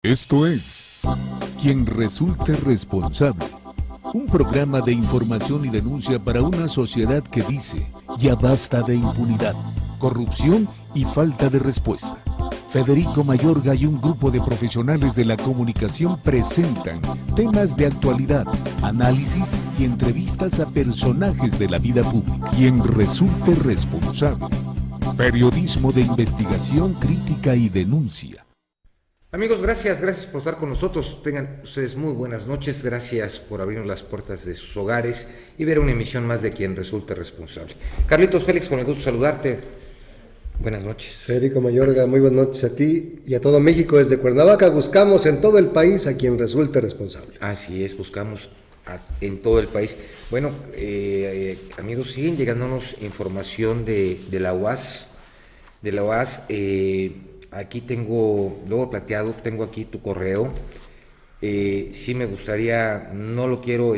Esto es Quien Resulte Responsable, un programa de información y denuncia para una sociedad que dice, ya basta de impunidad, corrupción y falta de respuesta. Federico Mayorga y un grupo de profesionales de la comunicación presentan temas de actualidad, análisis y entrevistas a personajes de la vida pública. Quien resulte responsable. Periodismo de investigación, crítica y denuncia. Amigos, gracias por estar con nosotros. Tengan ustedes muy buenas noches. Gracias por abrirnos las puertas de sus hogares y ver una emisión más de Quien Resulte Responsable. Carlitos Félix, con el gusto de saludarte. Buenas noches. Federico Mayorga, muy buenas noches a ti y a todo México. Desde Cuernavaca buscamos en todo el país a quien resulte responsable. Así es, buscamos en todo el país. Bueno, amigos, siguen llegándonos información de la UAS. Aquí tengo, luego plateado, tengo aquí tu correo. Sí me gustaría, no lo quiero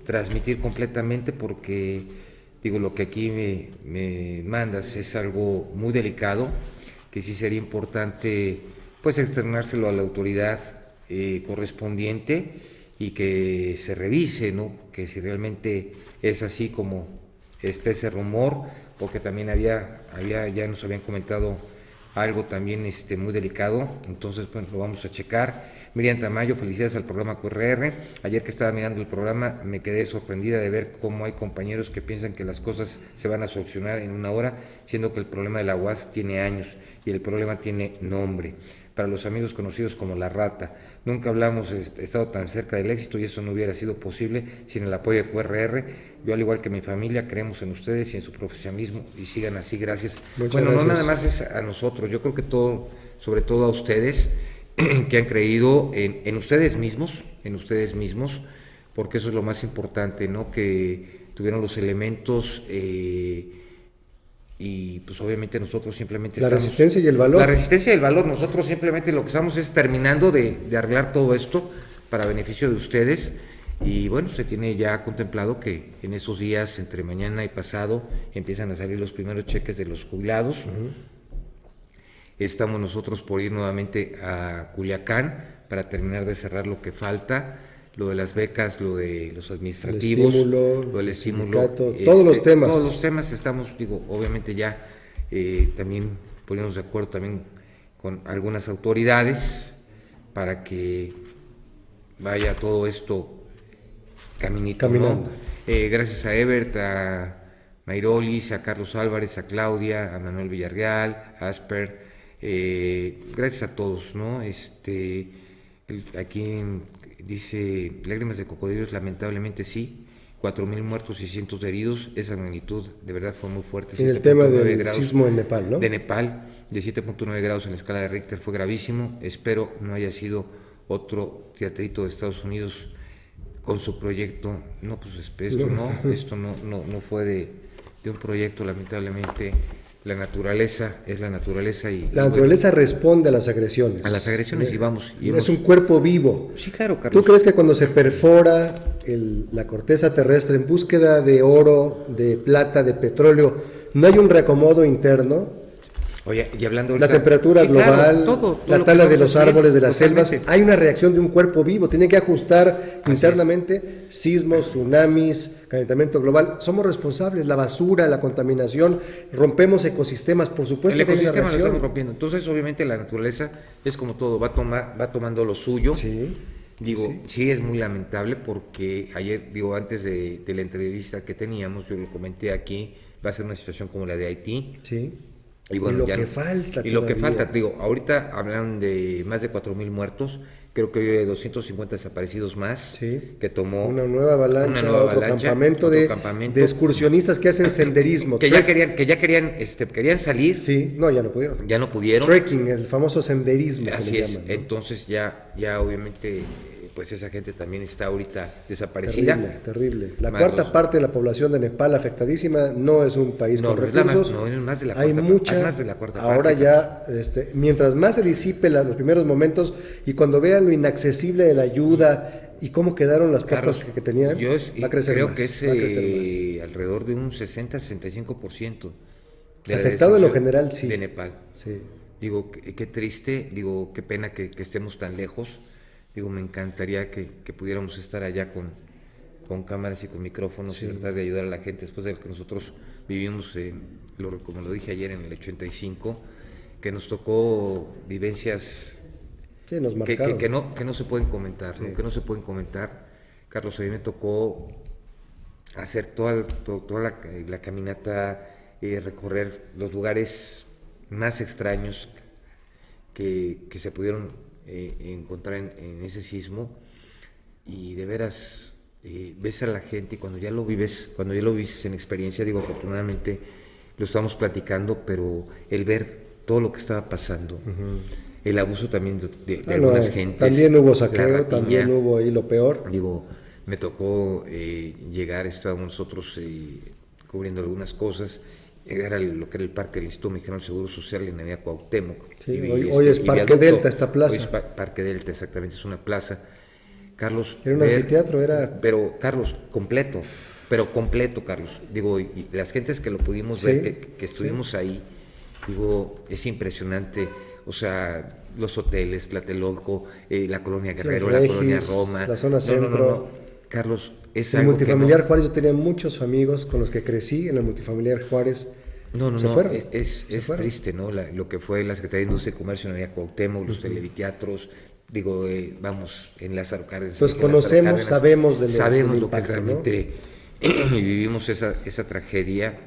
transmitir completamente porque, digo, lo que aquí me mandas es algo muy delicado, que sí sería importante, pues, externárselo a la autoridad correspondiente y que se revise, ¿no? Que si realmente es así como está ese rumor, porque también ya nos habían comentado algo también muy delicado. Entonces, bueno, lo vamos a checar. Miriam Tamayo, felicidades al programa QRR. Ayer que estaba mirando el programa me quedé sorprendida de ver cómo hay compañeros que piensan que las cosas se van a solucionar en una hora, siendo que el problema de la UAS tiene años y el problema tiene nombre. Para los amigos conocidos como La Rata, nunca hablamos estado tan cerca del éxito y eso no hubiera sido posible sin el apoyo de QRR. Yo, al igual que mi familia, creemos en ustedes y en su profesionalismo y sigan así, gracias. Bueno, no nada más es a nosotros, yo creo que sobre todo a ustedes que han creído en ustedes mismos, porque eso es lo más importante, ¿no? Que tuvieron los elementos y pues obviamente nosotros simplemente la resistencia y el valor. La resistencia y el valor, nosotros simplemente lo que estamos es terminando de arreglar todo esto para beneficio de ustedes. Y bueno, se tiene ya contemplado que en esos días, entre mañana y pasado, empiezan a salir los primeros cheques de los jubilados. Estamos nosotros por ir nuevamente a Culiacán para terminar de cerrar lo que falta, lo de las becas, lo de los administrativos, lo del estímulo, todos los temas. Todos los temas estamos, digo, obviamente ya también poniéndonos de acuerdo también con algunas autoridades para que vaya todo esto caminando. ¿No? Gracias a Ebert, a Mairolis, a Carlos Álvarez, a Claudia, a Manuel Villarreal, a Asper, gracias a todos, ¿no? Aquí dice, lágrimas de cocodrilos, lamentablemente sí, 4,000 muertos y cientos de heridos, esa magnitud de verdad fue muy fuerte. En el tema del sismo en Nepal, ¿no? De Nepal, de 7.9 grados en la escala de Richter, fue gravísimo. Espero no haya sido otro teatrito de Estados Unidos con su proyecto. No, pues esto no fue de un proyecto, lamentablemente. La naturaleza es la naturaleza y... La naturaleza responde a las agresiones. A las agresiones y vamos... Es un cuerpo vivo. Sí, claro, Carlos. ¿Tú crees que cuando se perfora la corteza terrestre en búsqueda de oro, de plata, de petróleo, no hay un reacomodo interno? Oye, y hablando ahorita, la temperatura global, claro, todo la tala de los árboles, de las totalmente. selvas, hay una reacción de un cuerpo vivo, tiene que ajustar internamente, sismos, tsunamis, calentamiento global, somos responsables, la basura, la contaminación, rompemos ecosistemas, por supuesto. El ecosistema lo estamos rompiendo, entonces obviamente la naturaleza es como todo, va tomando lo suyo. Sí. Digo, sí es muy lamentable porque ayer, antes de la entrevista que teníamos, yo lo comenté aquí, va a ser una situación como la de Haití. Sí. Y bueno, y lo que falta, ahorita hablan de más de 4,000 muertos, creo que hay 250 desaparecidos más, que tomó una nueva avalancha, otro campamento de excursionistas que hacen senderismo. Que ya querían salir. Sí, no, ya no pudieron. Trekking, el famoso senderismo. Así es, ¿no? Entonces ya obviamente... pues esa gente también está ahorita desaparecida. Terrible. La cuarta parte de la población de Nepal afectadísima, no es un país con recursos. Es más de la Hay mucha, más de la cuarta ahora parte. Ya, mientras más se disipe los primeros momentos y cuando vean lo inaccesible de la ayuda y cómo quedaron las pocas que tenían, va a crecer creo más. Que es alrededor de un 60-65% afectado en lo general, sí. De Nepal. Sí. Digo, qué triste, digo, qué pena que estemos tan lejos. Digo, me encantaría que pudiéramos estar allá con cámaras y con micrófonos y tratar de ayudar a la gente después de lo que nosotros vivimos, como lo dije ayer, en el 85, que nos tocó vivencias nos marcaron. que no se pueden comentar, ¿no? Que no se pueden comentar. Carlos, a mí me tocó hacer toda la caminata, recorrer los lugares más extraños que se pudieron encontrar en ese sismo, y de veras ves a la gente, y cuando ya lo vives en experiencia, digo, afortunadamente lo estamos platicando, pero el ver todo lo que estaba pasando, el abuso también de algunas gentes. También hubo saqueo, también hubo ahí lo peor. Digo, me tocó llegar, estábamos nosotros cubriendo algunas cosas, llegar a lo que era el Parque del Instituto Mexicano del Seguro Social en la avenida Cuauhtémoc. Sí, hoy es Parque Delta esta plaza. Hoy es Parque Delta, exactamente, es una plaza. Carlos. Era un anfiteatro, era. Pero, Carlos, completo, Carlos. Digo, y las gentes que lo pudimos ver, que estuvimos ahí, digo, es impresionante. O sea, los hoteles, Tlatelolco, la colonia Guerrero, Regis, la colonia Roma. La zona centro. No. Carlos, es el algo multifamiliar que no... Juárez, yo tenía muchos amigos con los que crecí en el multifamiliar Juárez. Fueron. Es triste, ¿no? Lo que fue la Secretaría de Industria y Comercio en la avenida Cuauhtémoc, los televiteatros, digo, vamos, en Lázaro Cárdenas. Entonces conocemos, sabemos de sabemos del lo que impacto, realmente, ¿no? Vivimos esa tragedia,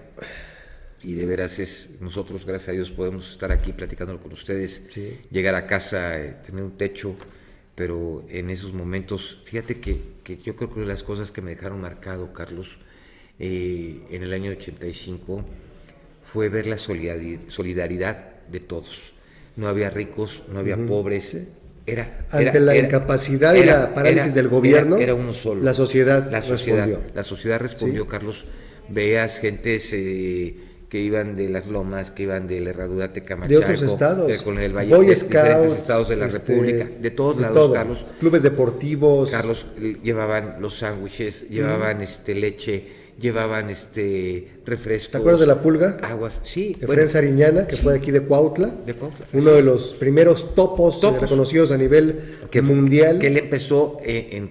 y de veras nosotros, gracias a Dios, podemos estar aquí platicándolo con ustedes, llegar a casa, tener un techo, pero en esos momentos, fíjate que yo creo que una de las cosas que me dejaron marcado, Carlos, en el año 85, fue ver la solidaridad de todos. No había ricos, no había pobres. Ante la incapacidad y la parálisis del gobierno, era uno solo. La sociedad respondió, Carlos. Veas gentes que iban de Las Lomas, que iban de la Herradura Tecamachaco, de otros estados, de Colonia del Valle, Boy de Scouts, diferentes estados de la República, de todos lados, Carlos. Clubes deportivos. Carlos, llevaban los sándwiches, llevaban leche, llevaban refrescos. ¿Te acuerdas de La Pulga? Aguas, sí. Efraín Sariñana, que fue de aquí de Cuautla. Uno sí. De los primeros topos reconocidos a nivel mundial. Que él empezó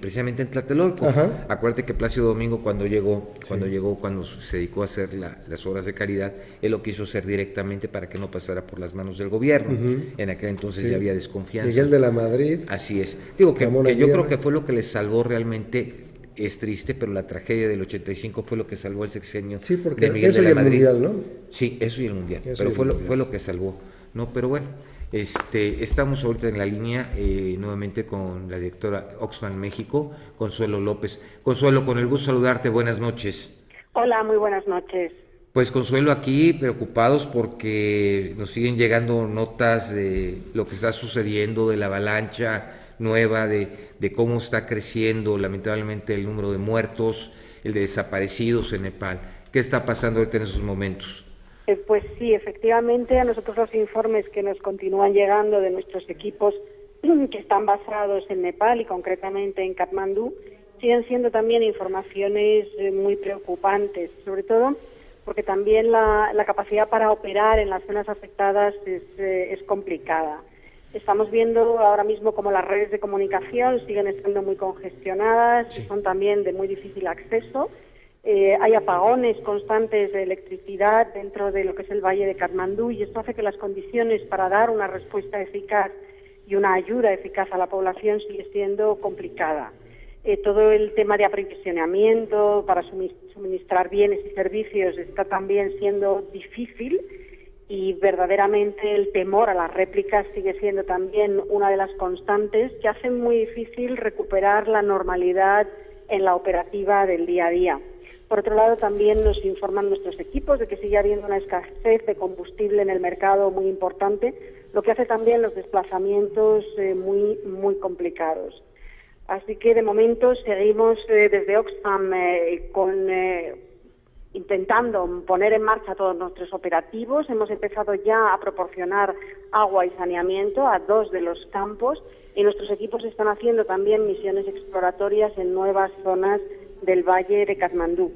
precisamente en Tlatelolco. Ajá. Acuérdate que Plácido Domingo, cuando se dedicó a hacer las obras de caridad, él lo quiso hacer directamente para que no pasara por las manos del gobierno. En aquel entonces ya había desconfianza. Miguel de la Madrid. Así es. Digo que yo creo que fue lo que les salvó realmente. Es triste, pero la tragedia del 85 fue lo que salvó el sexenio de Miguel de la Madrid. Mundial, ¿no? Sí, eso y el Mundial, pero fue lo que salvó, ¿no? Pero bueno, estamos ahorita en la línea nuevamente con la directora Oxfam México, Consuelo López. Consuelo, con el gusto de saludarte, buenas noches. Hola, muy buenas noches. Pues Consuelo, aquí preocupados porque nos siguen llegando notas de lo que está sucediendo, de la avalancha nueva, de cómo está creciendo lamentablemente el número de muertos, el de desaparecidos en Nepal. ¿Qué está pasando ahorita en esos momentos? Pues sí, efectivamente, a nosotros los informes que nos continúan llegando de nuestros equipos que están basados en Nepal y concretamente en Katmandú, siguen siendo también informaciones muy preocupantes, sobre todo porque también la capacidad para operar en las zonas afectadas es complicada. Estamos viendo ahora mismo como las redes de comunicación siguen estando muy congestionadas, son también de muy difícil acceso. Hay apagones constantes de electricidad dentro de lo que es el Valle de Katmandú, y esto hace que las condiciones para dar una respuesta eficaz y una ayuda eficaz a la población sigue siendo complicada. Todo el tema de aprovisionamiento para suministrar bienes y servicios está también siendo difícil, y verdaderamente el temor a las réplicas sigue siendo también una de las constantes que hacen muy difícil recuperar la normalidad en la operativa del día a día. Por otro lado, también nos informan nuestros equipos de que sigue habiendo una escasez de combustible en el mercado muy importante, lo que hace también los desplazamientos muy complicados. Así que de momento seguimos desde Oxfam intentando poner en marcha todos nuestros operativos. Hemos empezado ya a proporcionar agua y saneamiento a 2 de los campos, y nuestros equipos están haciendo también misiones exploratorias en nuevas zonas del Valle de Katmandú.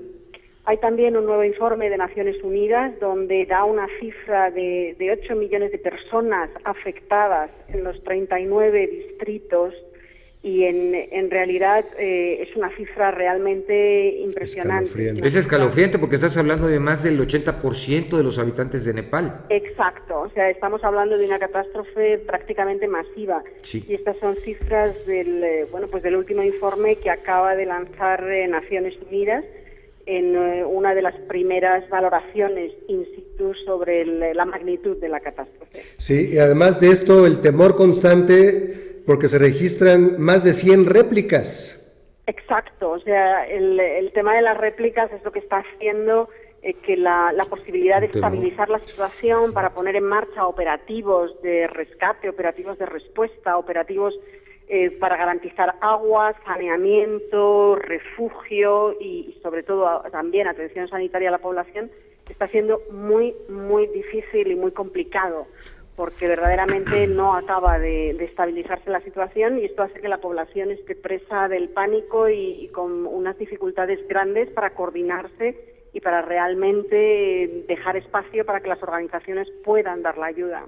Hay también un nuevo informe de Naciones Unidas donde da una cifra de 8 millones de personas afectadas en los 39 distritos y en realidad es una cifra realmente impresionante. Es escalofriante porque estás hablando de más del 80% de los habitantes de Nepal. Exacto, o sea, estamos hablando de una catástrofe prácticamente masiva. Sí. Y estas son cifras del último informe que acaba de lanzar Naciones Unidas en una de las primeras valoraciones in situ sobre la magnitud de la catástrofe. Sí, y además de esto, el temor constante porque se registran más de 100 réplicas. Exacto, o sea, el tema de las réplicas es lo que está haciendo que la posibilidad de estabilizar la situación para poner en marcha operativos de rescate, operativos de respuesta, operativos para garantizar agua, saneamiento, refugio y sobre todo también atención sanitaria a la población, está siendo muy, muy difícil y muy complicado, porque verdaderamente no acaba de estabilizarse la situación y esto hace que la población esté presa del pánico y con unas dificultades grandes para coordinarse y para realmente dejar espacio para que las organizaciones puedan dar la ayuda.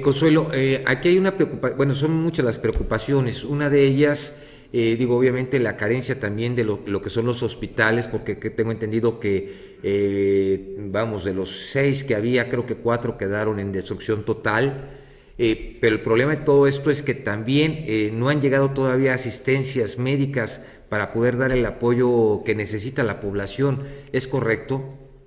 Consuelo, aquí hay una preocupación, bueno, son muchas las preocupaciones, una de ellas, obviamente la carencia también de lo que son los hospitales, porque tengo entendido que, de los 6 que había, creo que 4 quedaron en destrucción total, pero el problema de todo esto es que también no han llegado todavía asistencias médicas para poder dar el apoyo que necesita la población, ¿es correcto?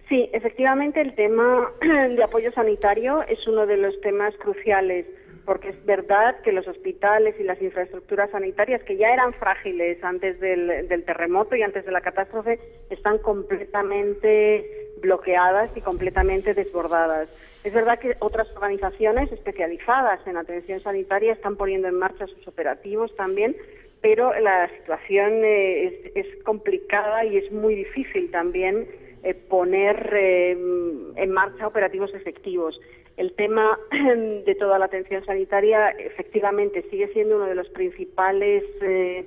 Sí, efectivamente el tema de apoyo sanitario es uno de los temas cruciales, porque es verdad que los hospitales y las infraestructuras sanitarias, que ya eran frágiles antes del terremoto y antes de la catástrofe, están completamente bloqueadas y completamente desbordadas. Es verdad que otras organizaciones especializadas en atención sanitaria están poniendo en marcha sus operativos también, pero la situación es complicada y es muy difícil también poner en marcha operativos efectivos. El tema de toda la atención sanitaria efectivamente sigue siendo uno de los principales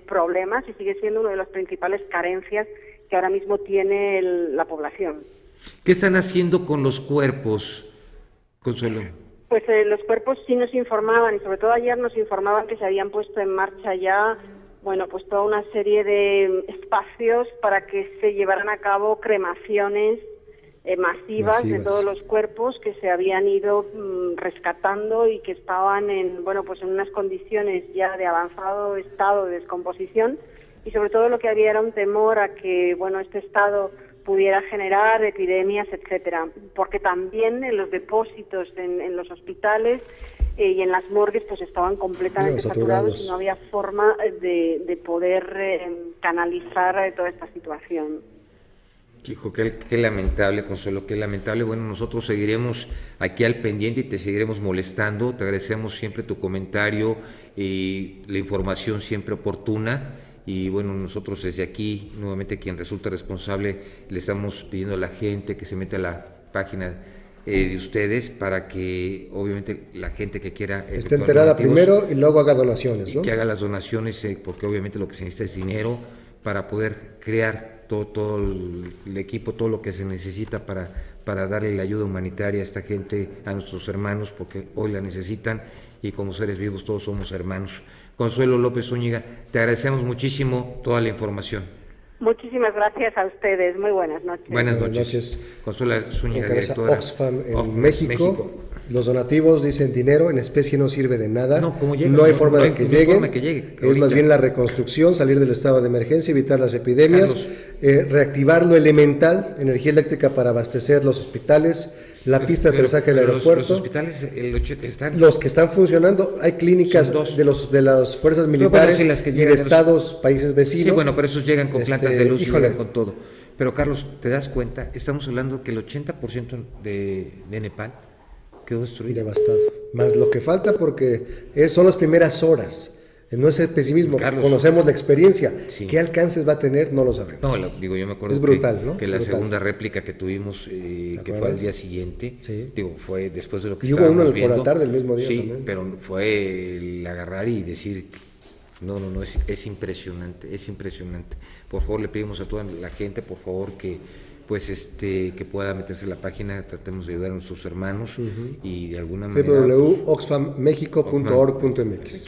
problemas y sigue siendo una de las principales carencias que ahora mismo tiene la población. ¿Qué están haciendo con los cuerpos, Consuelo? Pues los cuerpos sí nos informaban, y sobre todo ayer nos informaban que se habían puesto en marcha ya pues toda una serie de espacios para que se llevaran a cabo cremaciones masivas de todos los cuerpos que se habían ido rescatando y que estaban en unas condiciones ya de avanzado estado de descomposición, y sobre todo lo que había era un temor a que este estado pudiera generar epidemias, etcétera, porque también en los depósitos en los hospitales y en las morgues pues estaban completamente saturados y no había forma de poder canalizar toda esta situación. Hijo, qué lamentable, Consuelo, qué lamentable. Bueno, nosotros seguiremos aquí al pendiente y te seguiremos molestando. Te agradecemos siempre tu comentario y la información siempre oportuna. Y bueno, nosotros desde aquí, nuevamente quien resulta responsable, le estamos pidiendo a la gente que se meta a la página de ustedes para que obviamente la gente que quiera esté enterada primero y luego haga donaciones, ¿no? Que haga las donaciones, porque obviamente lo que se necesita es dinero para poder crear todo el equipo, todo lo que se necesita para darle la ayuda humanitaria a esta gente, a nuestros hermanos, porque hoy la necesitan y como seres vivos todos somos hermanos. Consuelo López Zúñiga, te agradecemos muchísimo toda la información. Muchísimas gracias a ustedes, muy buenas noches. Buenas noches. Consuelo Zúñiga, directora Oxfam en México. Los donativos dicen dinero en especie no sirve de nada, no hay forma de que lleguen, es más bien la reconstrucción, salir del estado de emergencia, evitar las epidemias, reactivar lo elemental, energía eléctrica para abastecer los hospitales, la pista de aterrizaje del aeropuerto. Los hospitales están... Los que están funcionando, hay clínicas de las fuerzas militares y de estados, países vecinos. Sí, bueno, pero esos llegan con plantas de luz y llegan con todo. Pero Carlos, ¿te das cuenta? Estamos hablando que el 80% de Nepal quedó destruido. Devastado. Más lo que falta porque son las primeras horas. No es el pesimismo, Carlos, conocemos la experiencia. Sí. ¿Qué alcances va a tener? No lo sabemos. No, yo me acuerdo es brutal, ¿no? que la segunda réplica que tuvimos, que fue al día siguiente, fue después de lo que estábamos viendo. Y hubo uno por la tarde el mismo día también. Pero fue el agarrar y decir, no, es impresionante, es impresionante. Por favor, le pedimos a toda la gente, por favor, que pues que pueda meterse en la página, tratemos de ayudar a nuestros hermanos y de alguna manera www.oxfammexico.org.mx,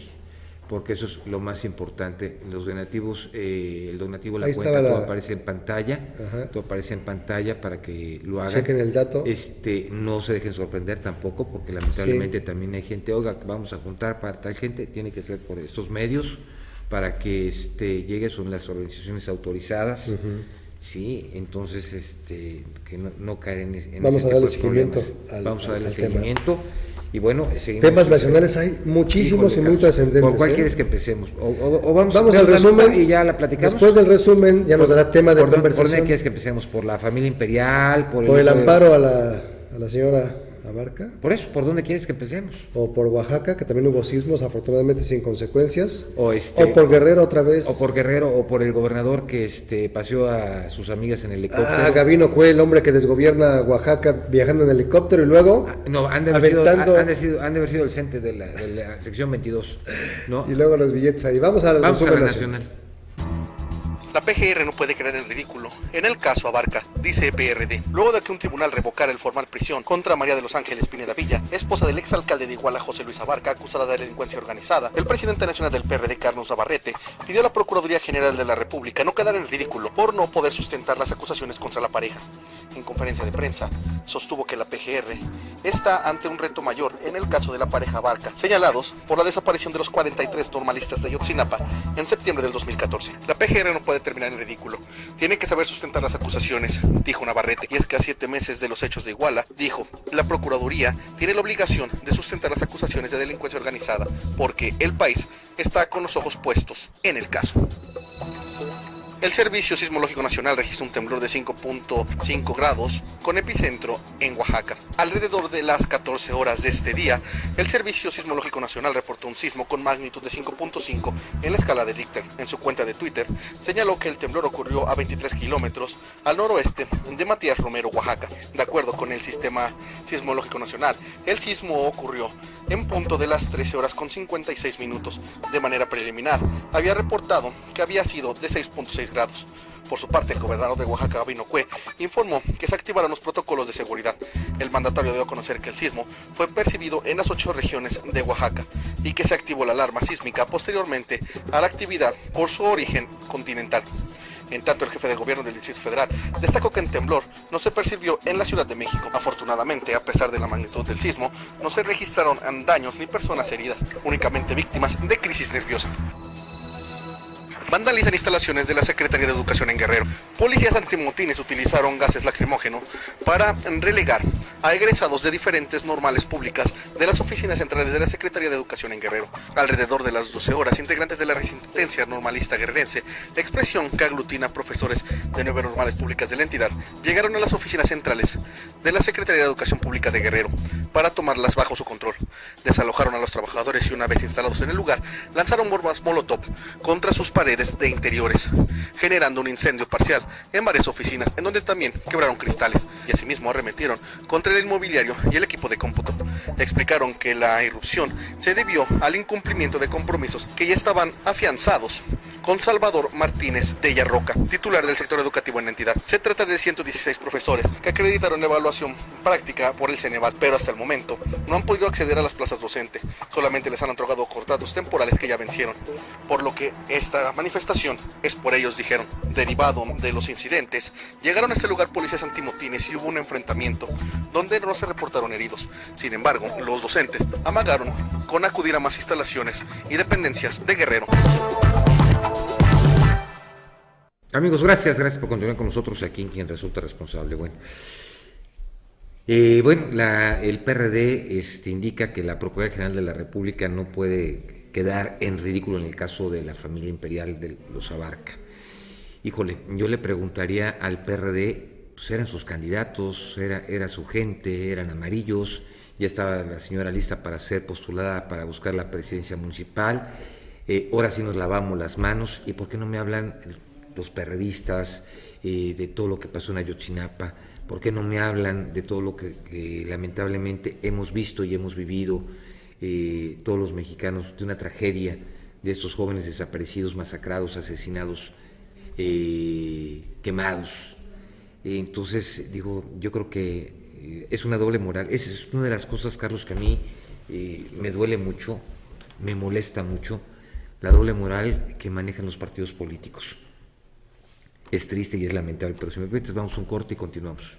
porque eso es lo más importante. Los donativos, el donativo, la cuenta, todo aparece en pantalla, todo aparece en pantalla para que lo hagan. Chequen el dato. No se dejen sorprender tampoco, porque lamentablemente también hay gente, oiga, vamos a juntar para tal gente, tiene que ser por estos medios para que llegue, son las organizaciones autorizadas. Sí, entonces que no caer en vamos ese a darle tipo de seguimiento vamos a darle seguimiento. Y bueno, temas nacionales hay muchísimos y muy trascendentes. ¿Por cuál quieres que empecemos? O vamos al resumen y ya la platicamos. Después del resumen ya nos dará tema de conversación. ¿Por dónde quieres que empecemos? ¿Por la familia imperial? ¿Por el amparo a la señora Abarca? Por eso, ¿por dónde quieres que empecemos? O por Oaxaca, que también hubo sismos, afortunadamente sin consecuencias. O por Guerrero otra vez. O por Guerrero, o por el gobernador que paseó a sus amigas en helicóptero. Gabino Cue, el hombre que desgobierna Oaxaca viajando en helicóptero y luego han de haber sido el CENTE de la sección 22, ¿no? Y luego los billetes ahí. Vamos a la nacional. La PGR no puede creer el ridículo en el caso Abarca, dice PRD. Luego de que un tribunal revocara el formal prisión contra María de los Ángeles Pineda Villa, esposa del exalcalde de Iguala, José Luis Abarca, acusada de delincuencia organizada, el presidente nacional del PRD, Carlos Navarrete, pidió a la Procuraduría General de la República no quedar en ridículo por no poder sustentar las acusaciones contra la pareja. En conferencia de prensa, sostuvo que la PGR está ante un reto mayor en el caso de la pareja Abarca, señalados por la desaparición de los 43 normalistas de Ayotzinapa en septiembre del 2014. La PGR no puede terminar en ridículo. Tiene que saber sustentar las acusaciones, dijo Navarrete. Y es que a 7 meses de los hechos de Iguala, dijo, la Procuraduría tiene la obligación de sustentar las acusaciones de delincuencia organizada, porque el país está con los ojos puestos en el caso. El Servicio Sismológico Nacional registró un temblor de 5.5 grados con epicentro en Oaxaca. Alrededor de las 14 horas de este día, el Servicio Sismológico Nacional reportó un sismo con magnitud de 5.5 en la escala de Richter. En su cuenta de Twitter, señaló que el temblor ocurrió a 23 kilómetros al noroeste de Matías Romero, Oaxaca. De acuerdo con el Sistema Sismológico Nacional, el sismo ocurrió en punto de las 13 horas con 56 minutos. De manera preliminar, había reportado que había sido de 6.6 grados. Por su parte, el gobernador de Oaxaca, Gabino Cue, informó que se activaron los protocolos de seguridad. El mandatario dio a conocer que el sismo fue percibido en las 8 regiones de Oaxaca y que se activó la alarma sísmica posteriormente a la actividad por su origen continental. En tanto, el jefe del gobierno del Distrito Federal destacó que el temblor no se percibió en la Ciudad de México. Afortunadamente, a pesar de la magnitud del sismo, no se registraron daños ni personas heridas, únicamente víctimas de crisis nerviosa. Vandalizan instalaciones de la Secretaría de Educación en Guerrero. Policías antimotines utilizaron gases lacrimógenos para relegar a egresados de diferentes normales públicas de las oficinas centrales de la Secretaría de Educación en Guerrero. Alrededor de las 12 horas, integrantes de la Resistencia Normalista Guerrerense, la expresión que aglutina profesores de 9 normales públicas de la entidad, llegaron a las oficinas centrales de la Secretaría de Educación Pública de Guerrero para tomarlas bajo su control. Desalojaron a los trabajadores y, una vez instalados en el lugar, lanzaron bombas molotov contra sus paredes de interiores, generando un incendio parcial en varias oficinas, en donde también quebraron cristales, y asimismo arremetieron contra el inmobiliario y el equipo de cómputo. Explicaron que la irrupción se debió al incumplimiento de compromisos que ya estaban afianzados con Salvador Martínez de Yarroca, titular del sector educativo en la entidad. Se trata de 116 profesores que acreditaron la evaluación práctica por el Ceneval, pero hasta el momento no han podido acceder a las plazas docentes. Solamente les han otorgado contratos temporales que ya vencieron, por lo que esta manifestación es por ellos, dijeron. Derivado de los incidentes, llegaron a este lugar policías antimotines y hubo un enfrentamiento donde no se reportaron heridos. Sin embargo, los docentes amagaron con acudir a más instalaciones y dependencias de Guerrero. Amigos, gracias por continuar con nosotros aquí en Quien Resulta Responsable. El PRD indica que la Procuraduría General de la República no puede quedar en ridículo en el caso de la familia imperial de los Abarca. Híjole, yo le preguntaría al PRD, pues eran sus candidatos, era su gente, eran amarillos, ya estaba la señora lista para ser postulada para buscar la presidencia municipal, ahora sí nos lavamos las manos, ¿y por qué no me hablan los perredistas de todo lo que pasó en Ayotzinapa? ¿Por qué no me hablan de todo lo que lamentablemente hemos visto y hemos vivido todos los mexicanos, de una tragedia de estos jóvenes desaparecidos, masacrados, asesinados, quemados? Entonces, digo, yo creo que es una doble moral. Esa es una de las cosas, Carlos, que a mí me duele mucho, me molesta mucho, la doble moral que manejan los partidos políticos. Es triste y es lamentable, pero si me permites, vamos a un corte y continuamos.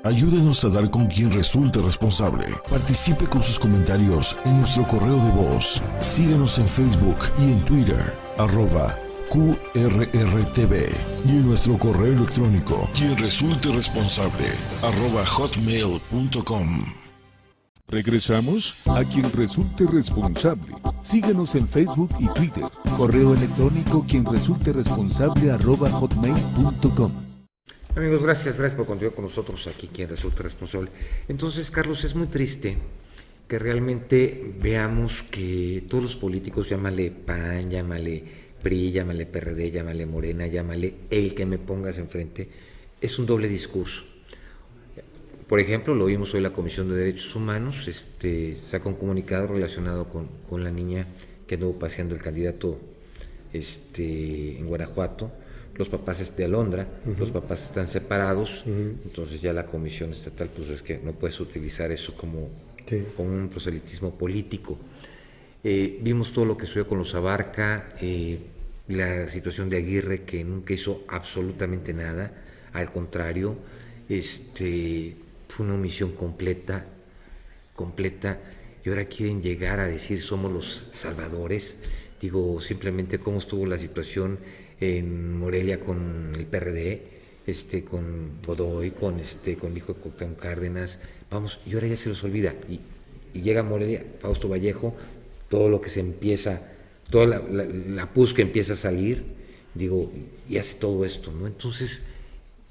Ayúdenos a dar con quien resulte responsable. Participe con sus comentarios en nuestro correo de voz. Síguenos en Facebook y en Twitter, @QRRTV, y en nuestro correo electrónico, quien resulte responsable, @hotmail.com. Regresamos a quien resulte responsable. Síguenos en Facebook y Twitter. Correo electrónico quien resulte responsable @hotmail.com. Amigos, gracias por continuar con nosotros aquí, quien resulte responsable. Entonces, Carlos, es muy triste que realmente veamos que todos los políticos, llámale PAN, llámale PRI, llámale PRD, llámale Morena, llámale el que me pongas enfrente, es un doble discurso. Por ejemplo, lo vimos hoy en la Comisión de Derechos Humanos, saca un comunicado relacionado con la niña que anduvo paseando el candidato en Guanajuato. Los papás de Alondra, los papás están separados, entonces ya la comisión estatal, pues es que no puedes utilizar eso como un proselitismo político. Vimos todo lo que sucedió con los Abarca, la situación de Aguirre, que nunca hizo absolutamente nada, al contrario, fue una omisión completa, y ahora quieren llegar a decir somos los salvadores. Digo, simplemente cómo estuvo la situación en Morelia con el PRD, con Godoy, con el hijo de Cuauhtémoc Cárdenas, vamos, y ahora ya se los olvida, y llega a Morelia, Fausto Vallejo, todo lo que se empieza, toda la pus que empieza a salir, digo, y hace todo esto, ¿no? Entonces,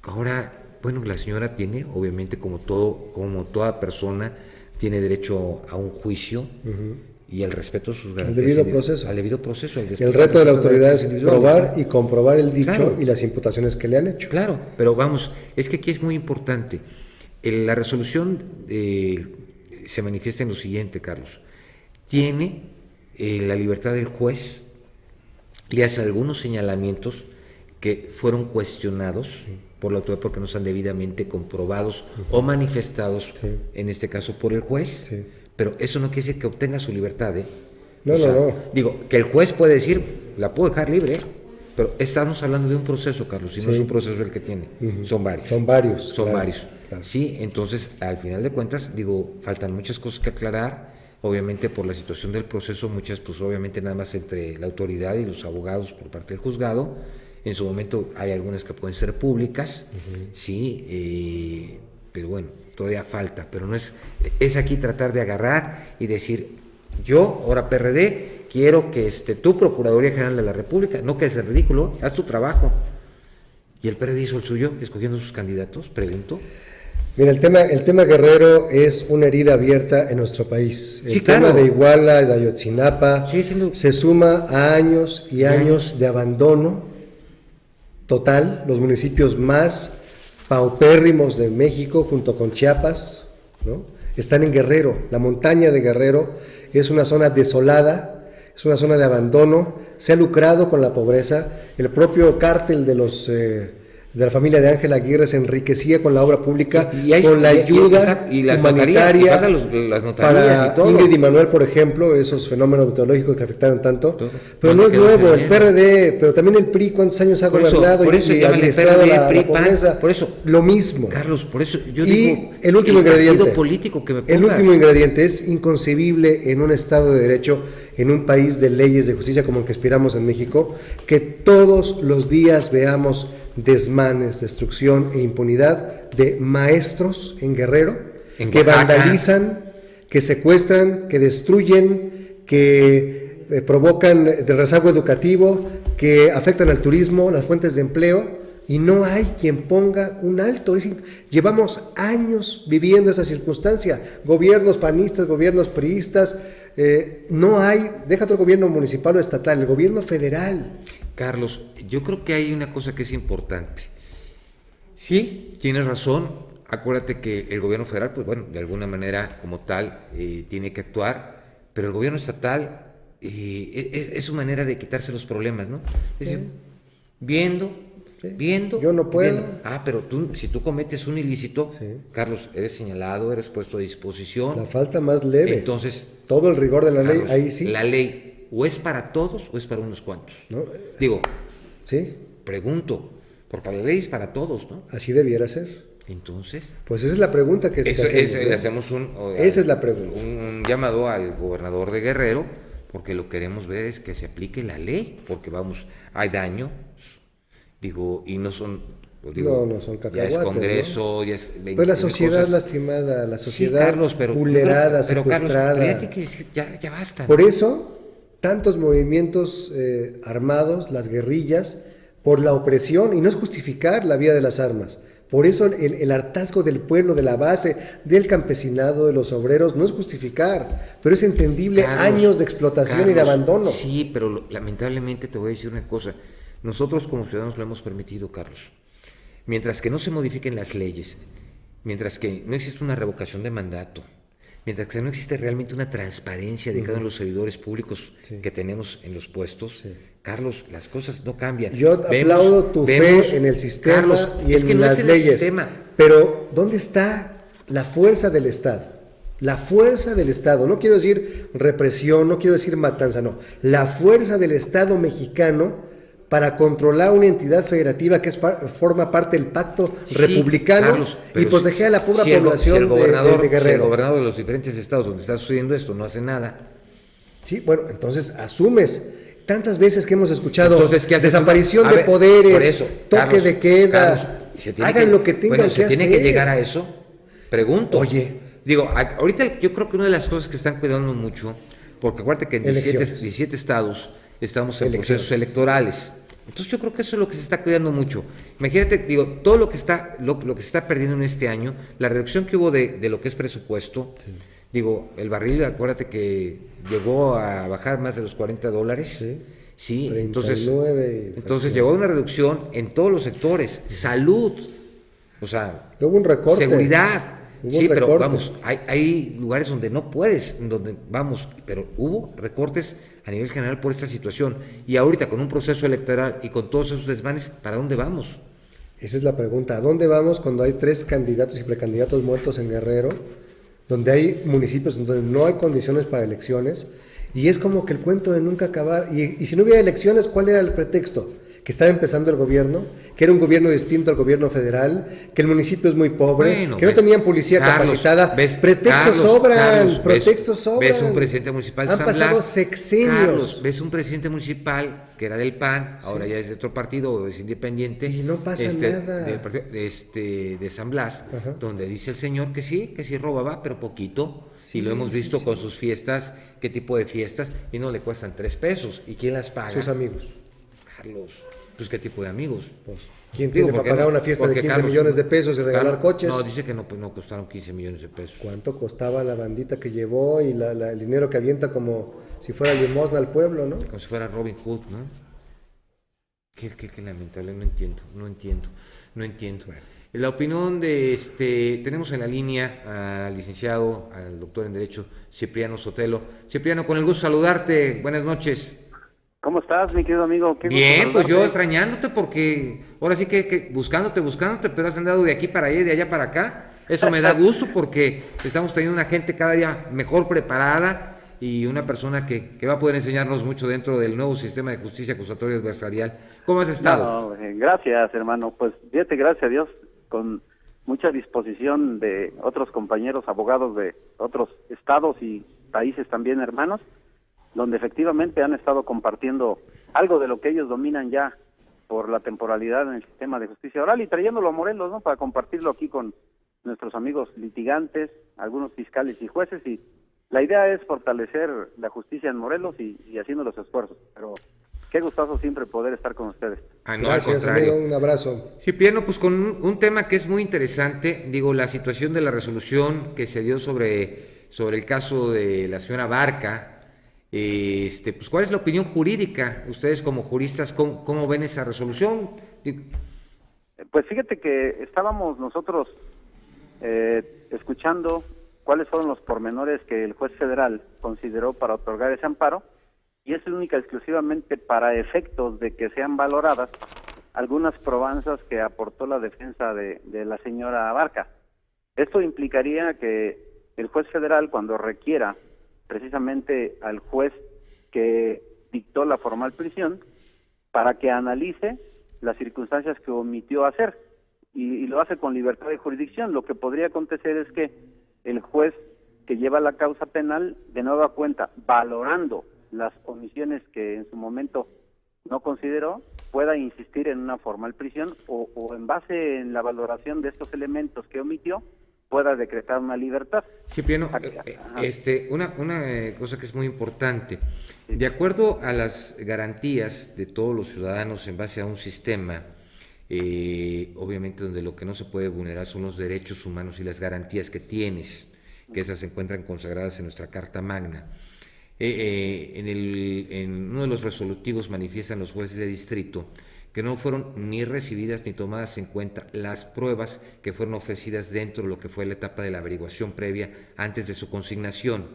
ahora, bueno, la señora tiene, obviamente, como toda persona, tiene derecho a un juicio, y el respeto a sus garantías. Al debido proceso. El reto de la autoridad es probar y comprobar el dicho y las imputaciones que le han hecho. Claro, pero vamos, es que aquí es muy importante. La resolución se manifiesta en lo siguiente, Carlos. Tiene la libertad del juez, le hace algunos señalamientos que fueron cuestionados por la autoridad porque no están debidamente comprobados o manifestados, en este caso por el juez. Pero eso no quiere decir que obtenga su libertad, No. Digo, que el juez puede decir, la puedo dejar libre, pero estamos hablando de un proceso, Carlos, y no es un proceso el que tiene, son varios. Son varios. Claro. Sí, entonces, al final de cuentas, digo, faltan muchas cosas que aclarar, obviamente por la situación del proceso, muchas, pues obviamente nada más entre la autoridad y los abogados por parte del juzgado. En su momento hay algunas que pueden ser públicas, pero bueno, todavía falta, pero no es aquí tratar de agarrar y decir, yo, ahora PRD, quiero que tu Procuraduría General de la República, no quedes en ridículo, haz tu trabajo. ¿Y el PRD hizo el suyo, escogiendo sus candidatos? Pregunto. Mira, el tema Guerrero es una herida abierta en nuestro país. El tema de Iguala, de Ayotzinapa, se suma a años y años de abandono total, los municipios más paupérrimos de México, junto con Chiapas, ¿no? Están en Guerrero. La montaña de Guerrero es una zona desolada, es una zona de abandono, se ha lucrado con la pobreza. El propio cártel de la familia de Ángel Aguirre se enriquecía con la obra pública, con la ayuda humanitaria para Ingrid y Manuel, por ejemplo, esos fenómenos meteorológicos que afectaron tanto. Pero no es nuevo, el PRD, pero también el PRI, ¿cuántos años ha gobernado y administrado la pobreza? Por eso, lo mismo. Carlos, por eso yo digo, el último ingrediente político que me pongas. El último ingrediente es inconcebible en un Estado de Derecho, en un país de leyes, de justicia como el que aspiramos en México, que todos los días veamos desmanes, destrucción e impunidad de maestros en Guerrero, que vandalizan, que secuestran, que destruyen, que provocan de rezago educativo, que afectan al turismo, las fuentes de empleo, y no hay quien ponga un alto. Llevamos años viviendo esa circunstancia, gobiernos panistas, gobiernos priistas, no hay, deja otro gobierno municipal o estatal, el gobierno federal. Carlos, yo creo que hay una cosa que es importante. Sí, tienes razón, acuérdate que el gobierno federal, pues bueno, de alguna manera como tal tiene que actuar, pero el gobierno estatal es su manera de quitarse los problemas, ¿no? Es decir, viendo, viendo. Yo no puedo. Viendo. Pero si tú cometes un ilícito, Carlos, eres señalado, eres puesto a disposición. La falta más leve. Entonces, todo el rigor de la ley, ahí sí. La ley o es para todos o es para unos cuantos. ¿No? Digo, pregunto, porque la ley es para todos, ¿no? Así debiera ser. Entonces, pues esa es la pregunta que hacemos. Le hacemos esa es la pregunta. Un llamado al gobernador de Guerrero, porque lo que queremos ver es que se aplique la ley, porque hay daño, y no son, no son cacahuates, ya es Congreso, ya es 20, pues la sociedad cosas lastimada, la sociedad vulnerada, secuestrada. Carlos, ya basta. Por eso, tantos movimientos armados, las guerrillas, por la opresión, y no es justificar la vía de las armas. Por eso el hartazgo del pueblo, de la base, del campesinado, de los obreros, no es justificar, pero es entendible. Años de explotación y de abandono. Sí, pero lamentablemente te voy a decir una cosa. Nosotros como ciudadanos lo hemos permitido, Carlos. Mientras que no se modifiquen las leyes, mientras que no existe una revocación de mandato, mientras que no existe realmente una transparencia de cada uno de los servidores públicos que tenemos en los puestos, Carlos, las cosas no cambian. Yo aplaudo tu fe en el sistema, Carlos, y en las leyes, pero ¿dónde está la fuerza del Estado? La fuerza del Estado, no quiero decir represión, no quiero decir matanza, no. La fuerza del Estado mexicano para controlar una entidad federativa que forma parte del pacto republicano, Carlos, y proteger a la pobre población de Guerrero. Si el gobernador de los diferentes estados donde está sucediendo esto no hace nada. Sí, bueno, entonces asumes. Tantas veces que hemos escuchado desaparición de poderes, toque Carlos, de queda, hagan lo que tengan que hacer. ¿Se tiene que llegar a eso? Pregunto. Oye. Digo, ahorita yo creo que una de las cosas que están cuidando mucho, porque acuérdate que en 17 estados estamos en procesos electorales. Entonces yo creo que eso es lo que se está cuidando mucho. Imagínate, digo, todo lo que se está perdiendo en este año, la reducción que hubo de lo que es presupuesto. Digo, el barril, acuérdate que llegó a bajar más de los $40. Sí, entonces llegó a una reducción en todos los sectores. Salud, o sea, hubo un recorte. Seguridad. Pero vamos, hay lugares donde no puedes, pero hubo recortes a nivel general por esta situación. Y ahorita con un proceso electoral y con todos esos desmanes, ¿para dónde vamos? Esa es la pregunta. ¿A dónde vamos cuando hay 3 candidatos y precandidatos muertos en Guerrero? Donde hay municipios donde no hay condiciones para elecciones, y es como que el cuento de nunca acabar. Y si no hubiera elecciones, ¿cuál era el pretexto? Que estaba empezando el gobierno, que era un gobierno distinto al gobierno federal, que el municipio es muy pobre, que no tenían policía capacitada. Pretextos sobran. Ves un presidente municipal de Han pasado sexenios. Carlos, ves un presidente municipal que era del PAN, ahora ya es de otro partido, o es independiente. Y no pasa nada. De San Blas, donde dice el señor que sí robaba, pero poquito. Y lo hemos visto con sus fiestas, qué tipo de fiestas, y no le cuestan $3. ¿Y quién las paga? Sus amigos. Carlos, pues ¿qué tipo de amigos? Pues, ¿quién tiene para pagar una fiesta de 15 millones de pesos y regalar coches? No, dice que no costaron 15 millones de pesos. ¿Cuánto costaba la bandita que llevó y el dinero que avienta como si fuera limosna al pueblo, ¿no? Como si fuera Robin Hood, ¿no? Qué lamentable, no entiendo. Bueno. La opinión de tenemos en la línea al licenciado, al doctor en Derecho, Cipriano Sotelo. Cipriano, con el gusto de saludarte, buenas noches. ¿Cómo estás, mi querido amigo? Bien, pues yo extrañándote porque ahora sí que buscándote, pero has andado de aquí para allá y de allá para acá. Eso me da gusto porque estamos teniendo una gente cada día mejor preparada y una persona que va a poder enseñarnos mucho dentro del nuevo sistema de justicia acusatoria adversarial. ¿Cómo has estado? Gracias, hermano. Pues fíjate, gracias a Dios, con mucha disposición de otros compañeros abogados de otros estados y países también hermanos, donde efectivamente han estado compartiendo algo de lo que ellos dominan ya por la temporalidad en el sistema de justicia oral y trayéndolo a Morelos, ¿no? Para compartirlo aquí con nuestros amigos litigantes, algunos fiscales y jueces, y la idea es fortalecer la justicia en Morelos y haciendo los esfuerzos, pero qué gustazo siempre poder estar con ustedes. Gracias, amigo, un abrazo. Cipriano, pues con un tema que es muy interesante, la situación de la resolución que se dio sobre el caso de la señora Barca. Pues ¿cuál es la opinión jurídica? Ustedes como juristas, ¿cómo ven esa resolución? Pues fíjate que estábamos nosotros escuchando cuáles fueron los pormenores que el juez federal consideró para otorgar ese amparo, y es única exclusivamente para efectos de que sean valoradas algunas probanzas que aportó la defensa de la señora Abarca. Esto implicaría que el juez federal, cuando requiera precisamente al juez que dictó la formal prisión, para que analice las circunstancias que omitió hacer, y lo hace con libertad de jurisdicción. Lo que podría acontecer es que el juez que lleva la causa penal, de nueva cuenta, valorando las omisiones que en su momento no consideró, pueda insistir en una formal prisión o en base en la valoración de estos elementos que omitió, pueda decretar una libertad. Cipriano, una cosa que es muy importante, de acuerdo a las garantías de todos los ciudadanos en base a un sistema, obviamente donde lo que no se puede vulnerar son los derechos humanos y las garantías que tienes, que esas se encuentran consagradas en nuestra Carta Magna. En uno de los resolutivos manifiestan los jueces de distrito que no fueron ni recibidas ni tomadas en cuenta las pruebas que fueron ofrecidas dentro de lo que fue la etapa de la averiguación previa antes de su consignación.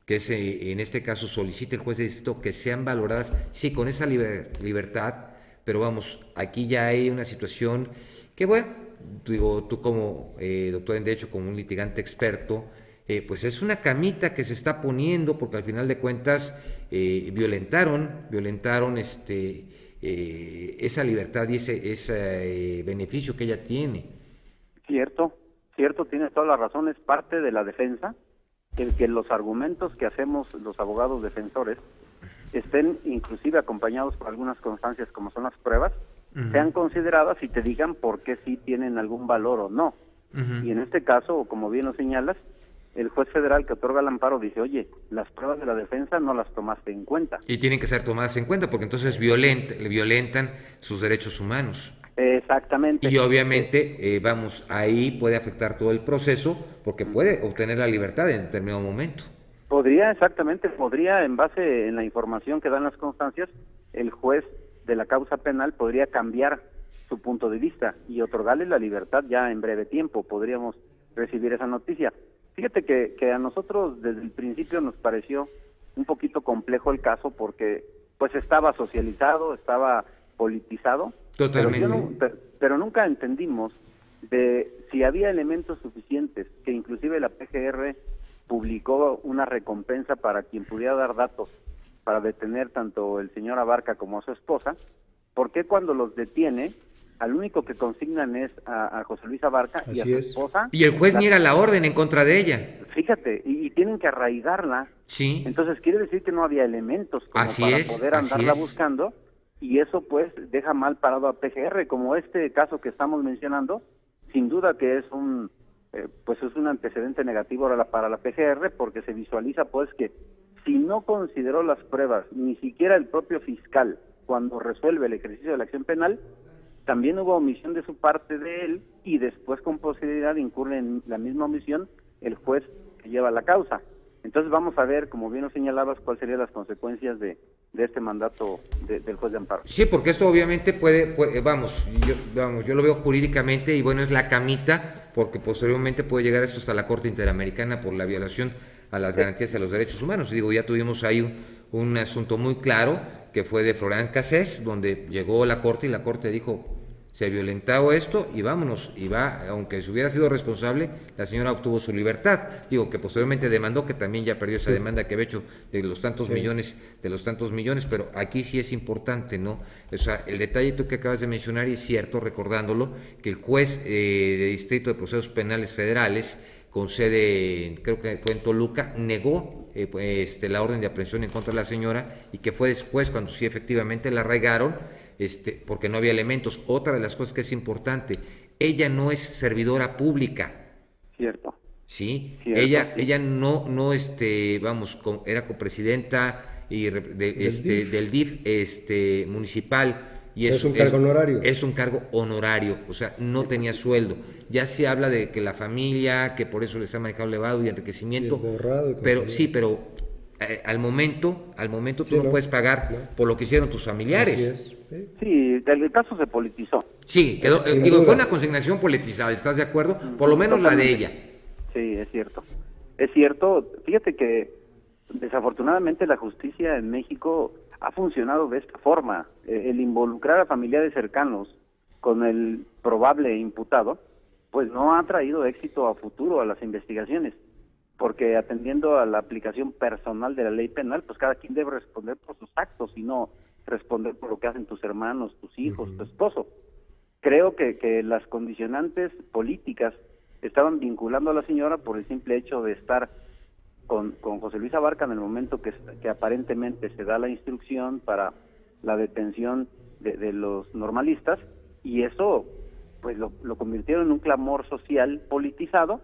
Que es, en este caso solicita el juez de distrito que sean valoradas, sí, con esa libertad, pero vamos, aquí ya hay una situación que, bueno, digo, tú como doctor en Derecho, como un litigante experto, pues es una camita que se está poniendo, porque al final de cuentas violentaron esa libertad y ese beneficio que ella tiene. Cierto, tienes toda la razón, es parte de la defensa, el que los argumentos que hacemos los abogados defensores estén inclusive acompañados por algunas constancias como son las pruebas, sean consideradas y te digan por qué sí tienen algún valor o no. Y en este caso, como bien lo señalas, el juez federal que otorga el amparo dice, oye, las pruebas de la defensa no las tomaste en cuenta. Y tienen que ser tomadas en cuenta porque entonces violentan sus derechos humanos. Exactamente. Y obviamente, ahí puede afectar todo el proceso porque puede obtener la libertad en determinado momento. Podría, en base en la información que dan las constancias, el juez de la causa penal podría cambiar su punto de vista y otorgarle la libertad ya en breve tiempo. Podríamos recibir esa noticia. Fíjate que a nosotros desde el principio nos pareció un poquito complejo el caso porque pues estaba socializado, estaba politizado. Totalmente. Pero nunca entendimos de si había elementos suficientes, que inclusive la PGR publicó una recompensa para quien pudiera dar datos para detener tanto el señor Abarca como a su esposa. ¿Por qué cuando los detiene al único que consignan es a José Luis Abarca y a su esposa? Y el juez niega la orden en contra de ella. Fíjate, y tienen que arraigarla. Sí. Entonces quiere decir que no había elementos como para poder andarla buscando, y eso pues deja mal parado a PGR, como este caso que estamos mencionando, sin duda que es un antecedente negativo para la PGR, porque se visualiza pues que si no consideró las pruebas, ni siquiera el propio fiscal, cuando resuelve el ejercicio de la acción penal, también hubo omisión de su parte de él, y después con posibilidad incurre en la misma omisión el juez que lleva la causa. Entonces vamos a ver, como bien lo señalabas, cuáles serían las consecuencias de este mandato del juez de amparo. Sí, porque esto obviamente puede yo lo veo jurídicamente, y bueno, es la camita, porque posteriormente puede llegar esto hasta la Corte Interamericana por la violación a las garantías de los derechos humanos. Digo, ya tuvimos ahí un asunto muy claro, que fue de Florian Cassés, donde llegó la Corte y la Corte dijo, se ha violentado esto y vámonos, y aunque se hubiera sido responsable, la señora obtuvo su libertad. Digo, que posteriormente demandó, que también ya perdió esa demanda que había hecho de los tantos millones, pero aquí sí es importante, ¿no? O sea, el detalle tú que acabas de mencionar, y es cierto, recordándolo, que el juez de Distrito de Procesos Penales Federales, con sede, creo que fue en Toluca, negó la orden de aprehensión en contra de la señora, y que fue después cuando sí efectivamente la arraigaron, porque no había elementos. Otra de las cosas que es importante, ella no es servidora pública. Cierto. Sí, ella no era copresidenta del DIF municipal, y es un cargo honorario. Es un cargo honorario, o sea, no tenía sueldo. Ya se habla de que la familia, que por eso les ha manejado elevado y enriquecimiento, pero al momento tú no puedes pagar por lo que hicieron tus familiares. Sí, el caso se politizó. Sí, fue una consignación politizada, ¿estás de acuerdo? Por lo menos la de ella. Sí, es cierto. Fíjate que desafortunadamente la justicia en México ha funcionado de esta forma. El involucrar a familiares cercanos con el probable imputado, pues no ha traído éxito a futuro a las investigaciones, porque atendiendo a la aplicación personal de la ley penal, pues cada quien debe responder por sus actos y no responder por lo que hacen tus hermanos, tus hijos, tu esposo. Creo que las condicionantes políticas estaban vinculando a la señora por el simple hecho de estar con José Luis Abarca en el momento que aparentemente se da la instrucción para la detención de los normalistas, y eso pues lo convirtieron en un clamor social politizado,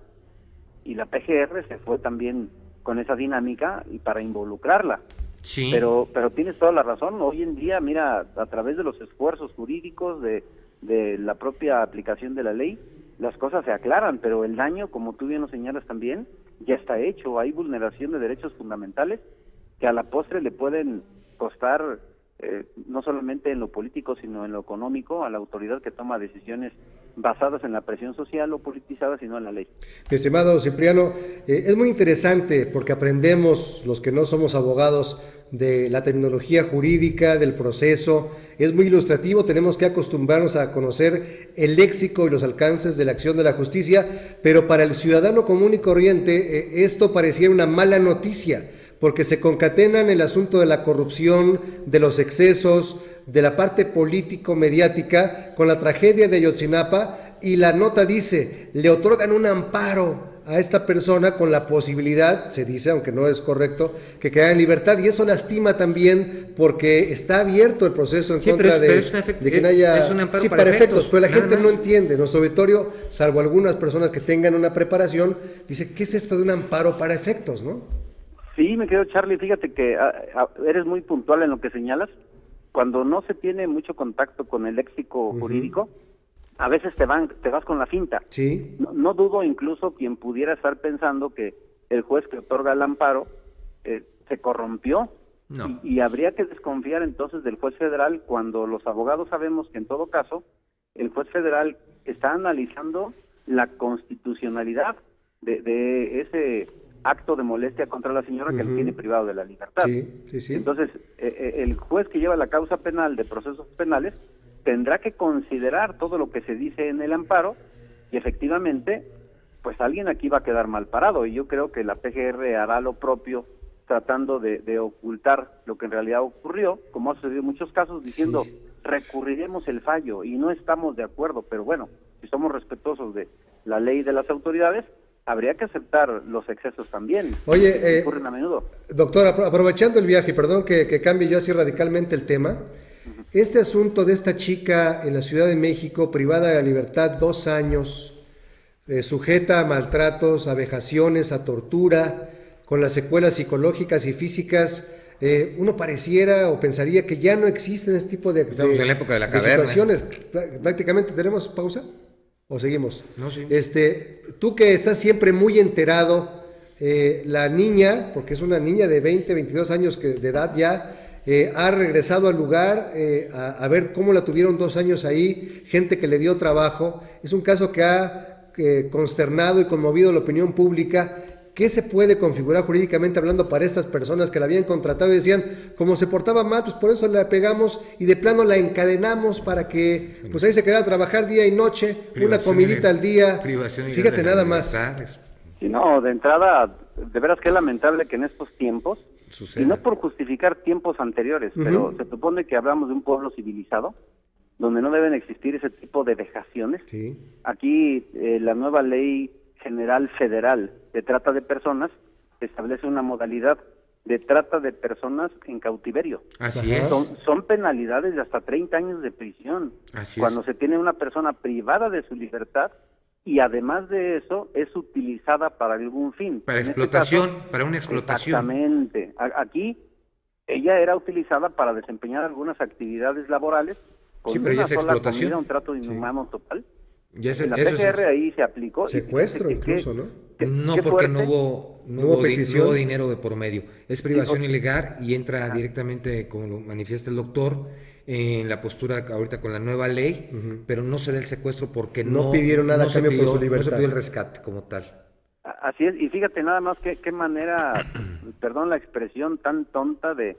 y la PGR se fue también con esa dinámica y para involucrarla. Sí. Pero tienes toda la razón. Hoy en día, mira, a través de los esfuerzos jurídicos de la propia aplicación de la ley, las cosas se aclaran, pero el daño, como tú bien lo señalas también, ya está hecho. Hay vulneración de derechos fundamentales que a la postre le pueden costar no solamente en lo político, sino en lo económico, a la autoridad que toma decisiones basadas en la presión social o politizadas, sino en la ley. Mi estimado Cipriano, es muy interesante porque aprendemos, los que no somos abogados, de la terminología jurídica, del proceso. Es muy ilustrativo, tenemos que acostumbrarnos a conocer el léxico y los alcances de la acción de la justicia, pero para el ciudadano común y corriente esto pareciera una mala noticia, porque se concatenan el asunto de la corrupción, de los excesos, de la parte político-mediática, con la tragedia de Ayotzinapa, y la nota dice, le otorgan un amparo a esta persona con la posibilidad, se dice, aunque no es correcto, que quede en libertad, y eso lastima también porque está abierto el proceso en contra de quien haya... Es un amparo para efectos, pero la gente no entiende. Nuestro auditorio, salvo algunas personas que tengan una preparación, dice, ¿qué es esto de un amparo para efectos, no? Sí, me quedo, Charlie, fíjate que eres muy puntual en lo que señalas. Cuando no se tiene mucho contacto con el léxico jurídico, a veces te vas con la finta. Sí. No dudo incluso quien pudiera estar pensando que el juez que otorga el amparo se corrompió. No. Y habría que desconfiar entonces del juez federal cuando los abogados sabemos que en todo caso el juez federal está analizando la constitucionalidad de ese acto de molestia contra la señora que le tiene privado de la libertad. Sí. Entonces, el juez que lleva la causa penal de procesos penales tendrá que considerar todo lo que se dice en el amparo, y efectivamente, pues alguien aquí va a quedar mal parado, y yo creo que la PGR hará lo propio tratando de ocultar lo que en realidad ocurrió, como ha sucedido en muchos casos, diciendo, recurriremos el fallo y no estamos de acuerdo, pero bueno, si somos respetuosos de la ley y de las autoridades, habría que aceptar los excesos también. Oye, ocurren a menudo. Doctor, aprovechando el viaje, perdón que cambie yo así radicalmente el tema, este asunto de esta chica en la Ciudad de México, privada de la libertad 2 años, sujeta a maltratos, a vejaciones, a tortura, con las secuelas psicológicas y físicas, uno pareciera o pensaría que ya no existen este tipo de en la época de la caverna. Situaciones. Prácticamente, ¿tenemos pausa? ¿O seguimos? No, sí. Tú que estás siempre muy enterado, la niña, porque es una niña de 20, 22 años de edad ya, ha regresado al lugar a ver cómo la tuvieron 2 años ahí, gente que le dio trabajo. Es un caso que ha consternado y conmovido la opinión pública. ¿Qué se puede configurar jurídicamente hablando para estas personas que la habían contratado y decían, como se portaba mal, pues por eso la pegamos y de plano la encadenamos para que pues ahí se quedara a trabajar día y noche, una comidita al día? Fíjate nada más. Sí, no, de entrada, de veras que es lamentable que en estos tiempos, y no por justificar tiempos anteriores, pero se supone que hablamos de un pueblo civilizado, donde no deben existir ese tipo de vejaciones. Sí. Aquí la nueva ley general federal de trata de personas establece una modalidad de trata de personas en cautiverio. Así es. Son penalidades de hasta 30 años de prisión. Así cuando se tiene una persona privada de su libertad y además de eso es utilizada para algún fin. Para explotación, para una explotación. Exactamente. Aquí ella era utilizada para desempeñar algunas actividades laborales con pero una ya es sola explotación. comida, un trato inhumano total. Ya la PGR ahí se aplicó. Secuestro incluso, ¿no? No, porque no hubo dinero de por medio. Es privación ilegal y entra directamente, como lo manifiesta el doctor, en la postura ahorita con la nueva ley, pero no se da el secuestro porque no pidieron nada a cambio por su libertad. No se pidió el rescate como tal. Así es, y fíjate nada más qué manera, perdón la expresión tan tonta de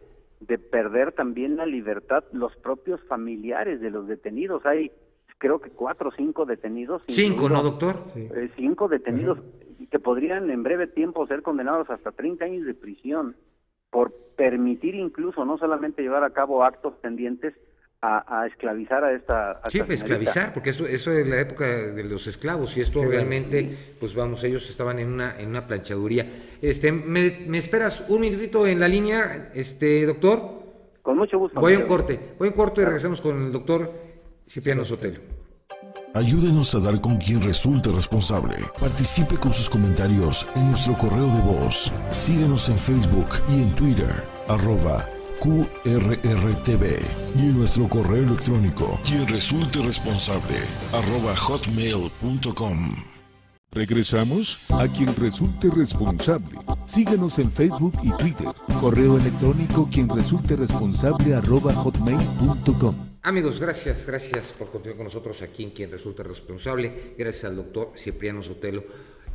perder también la libertad los propios familiares de los detenidos. Hay creo que 4 o 5 detenidos. 5, ¿no, doctor? 5 detenidos que podrían en breve tiempo ser condenados hasta 30 años de prisión por permitir incluso no solamente llevar a cabo actos tendientes a esclavizar a esta esclavizar, porque eso es la época de los esclavos, y esto realmente, pues vamos, ellos estaban en una planchaduría. ¿Me esperas un minutito en la línea, doctor? Con mucho gusto. Voy a un corte y regresamos con el doctor Cipriano Sotelo. Ayúdenos a dar con quien resulte responsable. Participe con sus comentarios en nuestro correo de voz. Síguenos en Facebook y en Twitter, @QRRTV, y en nuestro correo electrónico, quien resulte responsable, @hotmail.com. Regresamos a quien resulte responsable. Síguenos en Facebook y Twitter. Correo electrónico quien resulte responsable @hotmail.com. Amigos, gracias por continuar con nosotros aquí en Quien Resulta Responsable. Gracias al doctor Cipriano Sotelo.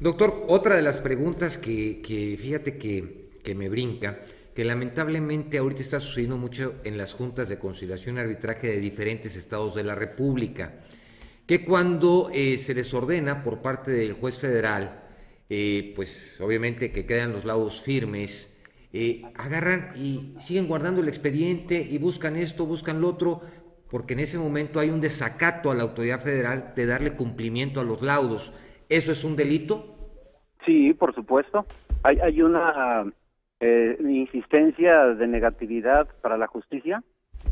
Doctor, otra de las preguntas que fíjate que me brinca, que lamentablemente ahorita está sucediendo mucho en las juntas de conciliación y arbitraje de diferentes estados de la República, que cuando se les ordena por parte del juez federal, pues obviamente que quedan los laudos firmes, agarran y siguen guardando el expediente y buscan esto, buscan lo otro, porque en ese momento hay un desacato a la autoridad federal de darle cumplimiento a los laudos. ¿Eso es un delito? Sí, por supuesto. Hay una insistencia de negatividad para la justicia,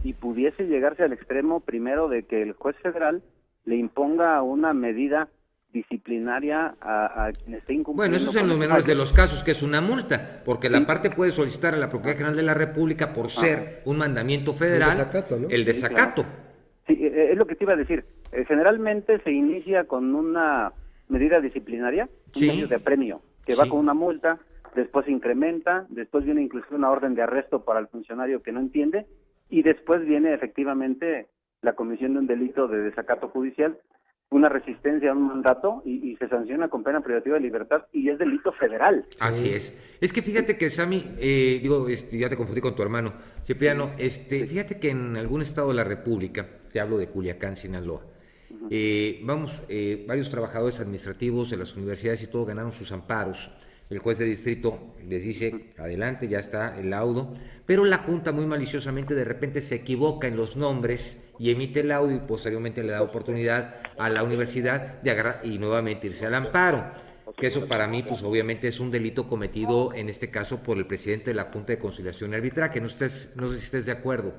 y pudiese llegarse al extremo primero de que el juez federal le imponga una medida disciplinaria a quien esté incumpliendo. Bueno, eso es en los menores de los casos, que es una multa, porque la parte puede solicitar a la Procuraduría General de la República por ser un mandamiento federal, el desacato, ¿no? El desacato. Sí, es lo que te iba a decir. Generalmente se inicia con una medida disciplinaria, un medio de apremio, que va con una multa, después se incrementa, después viene incluso una orden de arresto para el funcionario que no entiende, y después viene efectivamente la comisión de un delito de desacato judicial, una resistencia a un mandato, y se sanciona con pena privativa de libertad, y es delito federal. Así es. Es que fíjate que, Sammy, ya te confundí con tu hermano, Cipriano, fíjate que en algún estado de la República, te hablo de Culiacán, Sinaloa, varios trabajadores administrativos de las universidades y todo ganaron sus amparos. El juez de distrito les dice, adelante, ya está el laudo, pero la Junta muy maliciosamente de repente se equivoca en los nombres y emite el laudo, y posteriormente le da oportunidad a la universidad de agarrar y nuevamente irse al amparo. Que eso para mí, pues obviamente es un delito cometido en este caso por el presidente de la Junta de Conciliación y Arbitraje. No sé si estés de acuerdo.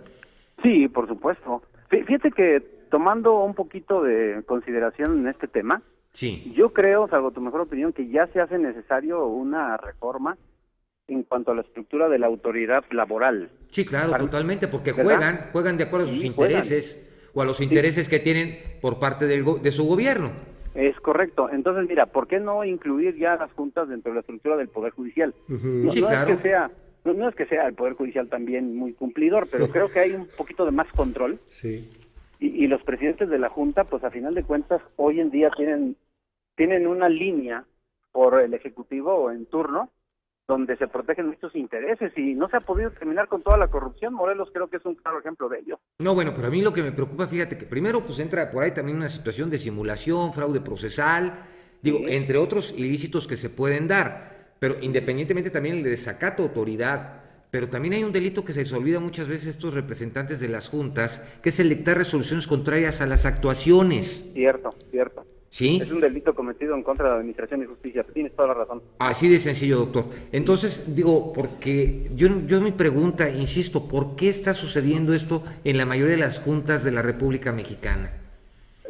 Sí, por supuesto. Fíjate que tomando un poquito de consideración en este tema, sí, yo creo, salvo tu mejor opinión, que ya se hace necesario una reforma en cuanto a la estructura de la autoridad laboral. Sí, claro, totalmente, porque juegan de acuerdo a sus intereses o a los intereses que tienen por parte de su gobierno. Es correcto. Entonces, mira, ¿por qué no incluir ya las juntas dentro de la estructura del Poder Judicial? Sí, claro. No es que sea el Poder Judicial también muy cumplidor, pero creo que hay un poquito de más control. Sí. Y los presidentes de la Junta, pues a final de cuentas, hoy en día tienen una línea por el Ejecutivo en turno, donde se protegen muchos intereses, y no se ha podido terminar con toda la corrupción. Morelos creo que es un claro ejemplo de ello. No, bueno, pero a mí lo que me preocupa, fíjate que primero pues entra por ahí también una situación de simulación, fraude procesal, entre otros ilícitos que se pueden dar, pero independientemente también el de desacato de autoridad. Pero también hay un delito que se les olvida muchas veces a estos representantes de las juntas, que es el dictar resoluciones contrarias a las actuaciones. Cierto. ¿Sí? Es un delito cometido en contra de la Administración de Justicia. Tienes toda la razón. Así de sencillo, doctor. Entonces, porque yo mi pregunta, insisto, ¿por qué está sucediendo esto en la mayoría de las juntas de la República Mexicana?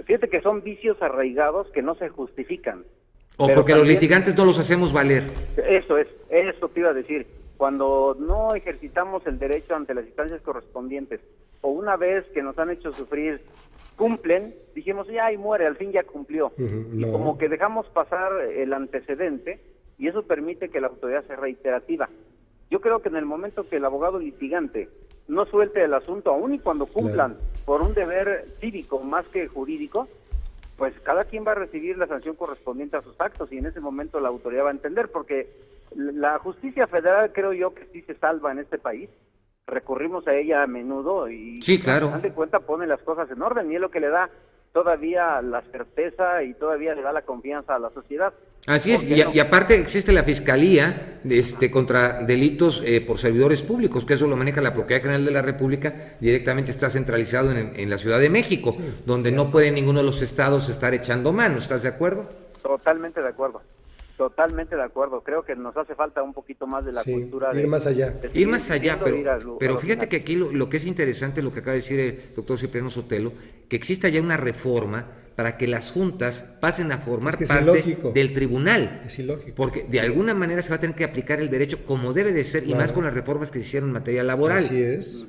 Fíjate que son vicios arraigados que no se justifican. O porque también los litigantes no los hacemos valer. Eso te iba a decir. Cuando no ejercitamos el derecho ante las instancias correspondientes, o una vez que nos han hecho sufrir, cumplen, dijimos, ya y muere, al fin ya cumplió. Y como que dejamos pasar el antecedente, y eso permite que la autoridad sea reiterativa. Yo creo que en el momento que el abogado litigante no suelte el asunto, aun y cuando cumplan por un deber cívico más que jurídico, pues cada quien va a recibir la sanción correspondiente a sus actos y en ese momento la autoridad va a entender, porque la justicia federal creo yo que sí se salva en este país. Recurrimos a ella a menudo y sí, claro. al final de cuenta pone las cosas en orden y es lo que le da todavía la certeza y todavía le da la confianza a la sociedad. Así es, y aparte existe la Fiscalía contra delitos por servidores públicos, que eso lo maneja la Procuraduría General de la República, directamente está centralizado en la Ciudad de México, sí, donde no puede ninguno de los estados estar echando mano, ¿estás de acuerdo? Totalmente de acuerdo. Totalmente de acuerdo, creo que nos hace falta un poquito más de la cultura ir más allá. Ir más allá, pero fíjate que aquí lo que es interesante, lo que acaba de decir el doctor Cipriano Sotelo, que exista ya una reforma para que las juntas pasen a formar parte del tribunal. Es ilógico. Porque de alguna manera se va a tener que aplicar el derecho como debe de ser, claro, y más con las reformas que se hicieron en materia laboral. Así es.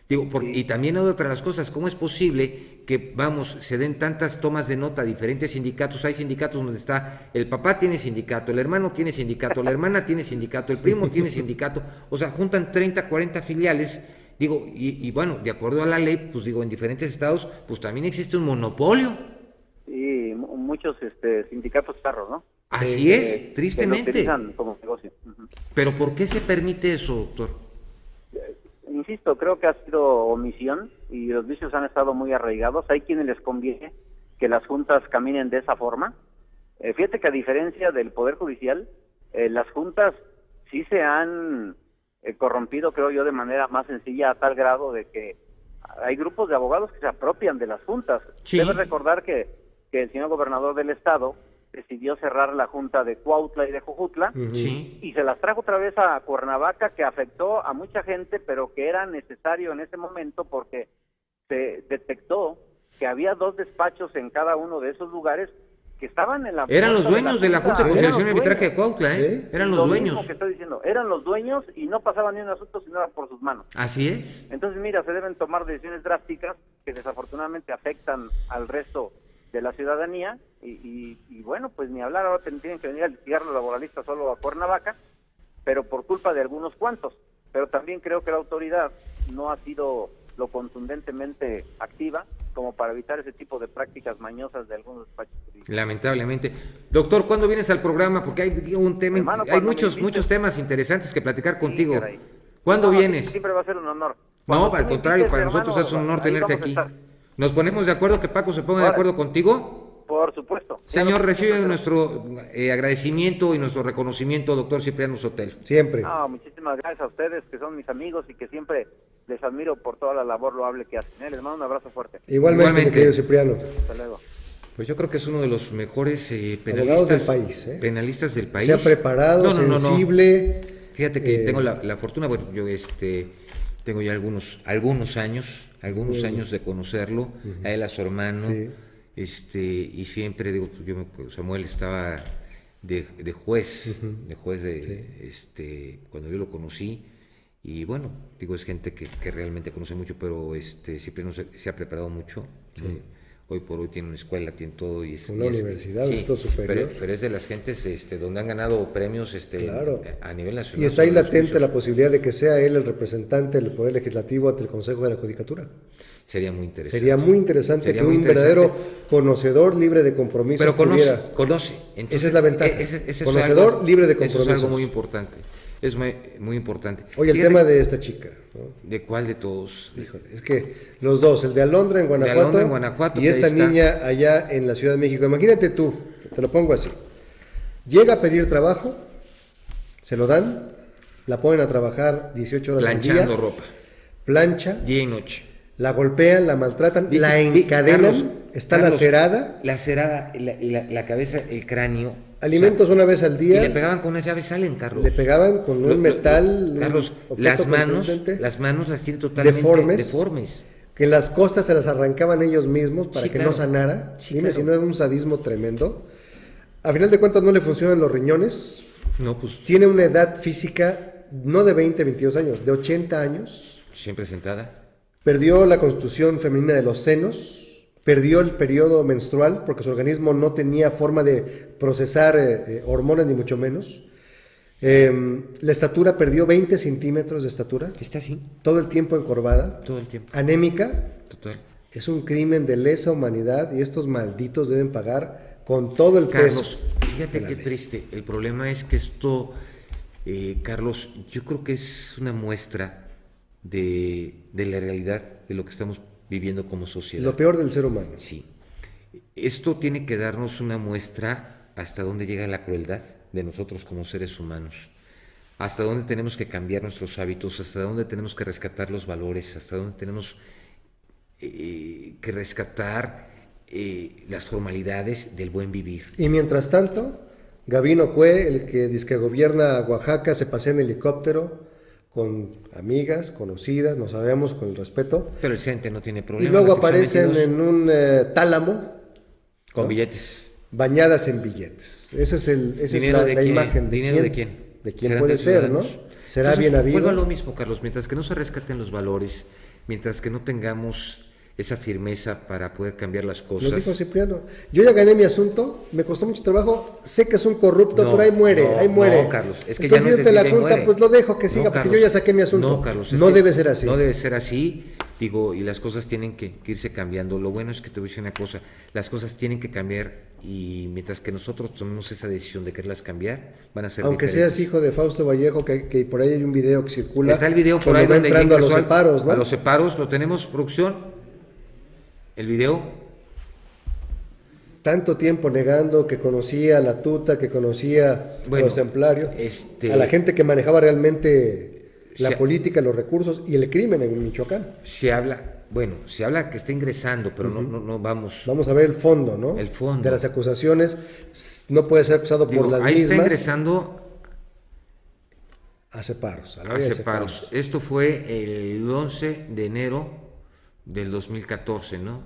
Digo, y también hay otras cosas, ¿cómo es posible que, se den tantas tomas de nota a diferentes sindicatos? Hay sindicatos donde está, el papá tiene sindicato, el hermano tiene sindicato, la hermana tiene sindicato, el primo tiene sindicato, o sea, juntan 30, 40 filiales, digo, y bueno, de acuerdo a la ley, pues digo, en diferentes estados, pues también existe un monopolio. Y muchos sindicatos perros, ¿no? Así es, tristemente. Que lo utilizan como negocio. Pero ¿por qué se permite eso, doctor? Insisto, creo que ha sido omisión y los vicios han estado muy arraigados. Hay quienes les conviene que las juntas caminen de esa forma. Fíjate que a diferencia del Poder Judicial, las juntas sí se han corrompido, creo yo, de manera más sencilla, a tal grado de que hay grupos de abogados que se apropian de las juntas. Sí. Debes recordar que el señor gobernador del estado decidió cerrar la junta de Cuautla y de Jojutla, sí, y se las trajo otra vez a Cuernavaca, que afectó a mucha gente, pero que era necesario en ese momento porque se detectó que había 2 despachos en cada uno de esos lugares que estaban en la... Eran los dueños de la Junta de Conciliación y Arbitraje de Cuautla, ¿eh? Eran los dueños. Mismo que estoy diciendo, eran los dueños y no pasaban ni un asunto si no era por sus manos. Así es. Entonces, mira, se deben tomar decisiones drásticas que desafortunadamente afectan al resto de la ciudadanía y bueno, pues ni hablar, ahora tienen que venir a litigar los laboralistas solo a Cuernavaca, pero por culpa de algunos cuantos. Pero también creo que la autoridad no ha sido lo contundentemente activa como para evitar ese tipo de prácticas mañosas de algunos despachos jurídicos. Lamentablemente. Doctor, ¿cuándo vienes al programa? Porque hay un tema, hermano, hay muchos temas interesantes que platicar contigo. Sí, ¿cuándo vienes? Siempre va a ser un honor. No, al contrario, para nosotros es un honor tenerte aquí. ¿Nos ponemos de acuerdo, que Paco se ponga de acuerdo contigo? Por supuesto. Señor, recibe nuestro agradecimiento y nuestro reconocimiento, doctor Cipriano Sotelo. Siempre. No, muchísimas gracias a ustedes, que son mis amigos y que siempre les admiro por toda la labor loable que hacen. Les mando un abrazo fuerte. Igualmente. Querido Cipriano. Hasta luego. Pues yo creo que es uno de los mejores penalistas del país, penalistas del país. Se ha preparado, sensible. Fíjate que tengo la fortuna, bueno, yo tengo ya algunos años de conocerlo, a él, a su hermano, y siempre digo, Samuel estaba de juez, cuando yo lo conocí, y bueno, digo, es gente que realmente conoce mucho, pero siempre se ha preparado mucho. Sí. Hoy por hoy tiene una escuela, tiene todo. Una universidad, un todo superior. Pero es de las gentes donde han ganado premios claro, a nivel nacional. Y está ahí latente la posibilidad de que sea él el representante del Poder Legislativo ante el Consejo de la Judicatura. Sería muy interesante. Sería muy interesante que un verdadero conocedor libre de compromisos pero conoce. Entonces, esa es la ventaja. Conocedor libre de compromisos. Eso es algo muy importante. Es muy importante. Oye, el tema de esta chica, ¿no? ¿De cuál de todos? Híjole, es que los dos, el de Alondra en Guanajuato, y esta niña allá en la Ciudad de México. Imagínate tú, te lo pongo así. Llega a pedir trabajo, se lo dan, la ponen a trabajar 18 horas al día. Planchando ropa. Plancha. Día y noche. La golpean, la maltratan, la encadenan, está lacerada. Lacerada, la cabeza, el cráneo. Alimentos una vez al día. Y le pegaban con una llave, salen, Carlos. Le pegaban con un metal. Carlos, las manos las tiene totalmente deformes. Que las costas se las arrancaban ellos mismos para que no sanara. Sí, dime si no es un sadismo tremendo. A final de cuentas no le funcionan los riñones. No, pues. Tiene una edad física no de 20, 22 años, de 80 años. Siempre sentada. Perdió la constitución femenina de los senos. Perdió el periodo menstrual porque su organismo no tenía forma de procesar hormonas ni mucho menos. La estatura, perdió 20 centímetros de estatura. Está así. Todo el tiempo encorvada. Todo el tiempo. Anémica. Total. Es un crimen de lesa humanidad y estos malditos deben pagar con todo el Carlos, peso. Fíjate qué triste. El problema es que esto, Carlos, yo creo que es una muestra de la realidad de lo que estamos viviendo como sociedad. Lo peor del ser humano. Sí. Esto tiene que darnos una muestra hasta dónde llega la crueldad de nosotros como seres humanos, hasta dónde tenemos que cambiar nuestros hábitos, hasta dónde tenemos que rescatar los valores, hasta dónde tenemos que rescatar las formalidades del buen vivir. Y mientras tanto, Gabino Cue, el que dizque gobierna Oaxaca, se pasea en helicóptero con amigas, conocidas, no sabemos, con el respeto. Pero el CENTE no tiene problema. Y luego aparecen en un tálamo. Con billetes. Bañadas en billetes. Esa es la imagen. ¿Dinero de quién? De quién puede ser, ¿no? ¿Será Entonces, bien habido? Vuelvo a lo mismo, Carlos. Mientras que no se rescaten los valores, mientras que no tengamos esa firmeza para poder cambiar las cosas. Lo dijo Cipriano. Yo ya gané mi asunto, me costó mucho trabajo, sé que es un corrupto, pero ahí muere. No, Carlos, es que el ya no es presidente de la decir, Junta, muere. pues lo dejo que siga, No, porque Carlos, yo ya saqué mi asunto. No, Carlos, no debe ser así. No debe ser así, digo, y las cosas tienen que irse cambiando. Lo bueno es que te voy a decir una cosa, las cosas tienen que cambiar y mientras que nosotros tomemos esa decisión de quererlas cambiar, van a ser aunque diferentes. seas hijo de Fausto Vallejo, que por ahí hay un video que circula. Está el video por ahí va donde entrando a los ingresó separos, ¿no? A los separos, ¿lo tenemos, producción? ¿El video? Tanto tiempo negando que conocía a la tuta, que conocía a los templarios, a la gente que manejaba realmente la política, los recursos y el crimen en Michoacán. Se habla que está ingresando, pero no vamos. Vamos a ver el fondo, ¿no? El fondo. De las acusaciones, no puede ser acusado por las ahí mismas. Está ingresando a separos. A separos. Esto fue el 11 de enero del 2014, ¿no?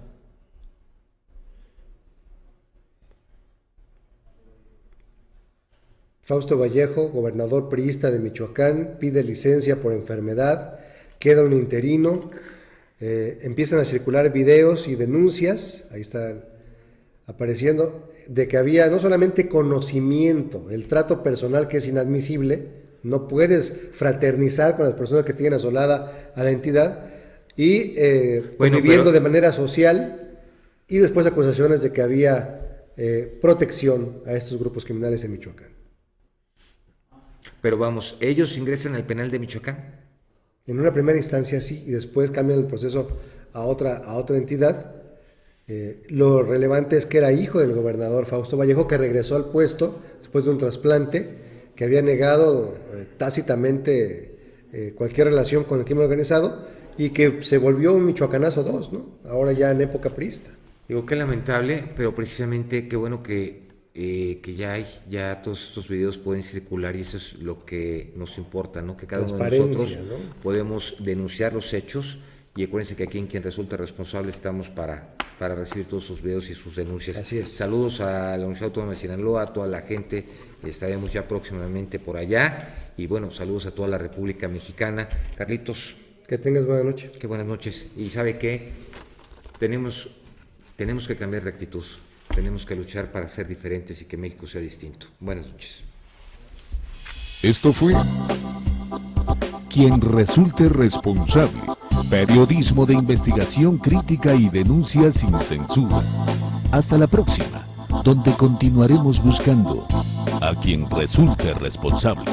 Fausto Vallejo, gobernador priista de Michoacán, pide licencia por enfermedad, queda un interino, empiezan a circular videos y denuncias, ahí está apareciendo, de que había no solamente conocimiento, el trato personal que es inadmisible, no puedes fraternizar con las personas que tienen asolada a la entidad, y viviendo de manera social, y después acusaciones de que había protección a estos grupos criminales en Michoacán. Pero vamos, ¿ellos ingresan al penal de Michoacán? En una primera instancia sí, y después cambian el proceso a otra entidad. Lo relevante es que era hijo del gobernador Fausto Vallejo, que regresó al puesto después de un trasplante, que había negado tácitamente cualquier relación con el crimen organizado, y que se volvió un michoacanazo 2, ¿no? Ahora ya en época priista. Digo, qué lamentable, pero precisamente qué bueno que ya todos estos videos pueden circular, y eso es lo que nos importa, ¿no? Que cada uno de nosotros, ¿no?, podemos denunciar los hechos, y acuérdense que aquí en Quien Resulta Responsable estamos para recibir todos sus videos y sus denuncias. Así es. Saludos a la Universidad Autónoma de Sinaloa, a toda la gente, estaremos ya próximamente por allá, y bueno, saludos a toda la República Mexicana. Carlitos. Que tengas buena noche. Qué buenas noches. Y ¿sabe qué? Tenemos que cambiar de actitud. Tenemos que luchar para ser diferentes y que México sea distinto. Buenas noches. Esto fue Quien Resulte Responsable. Periodismo de investigación crítica y denuncia sin censura. Hasta la próxima, donde continuaremos buscando a quien resulte responsable.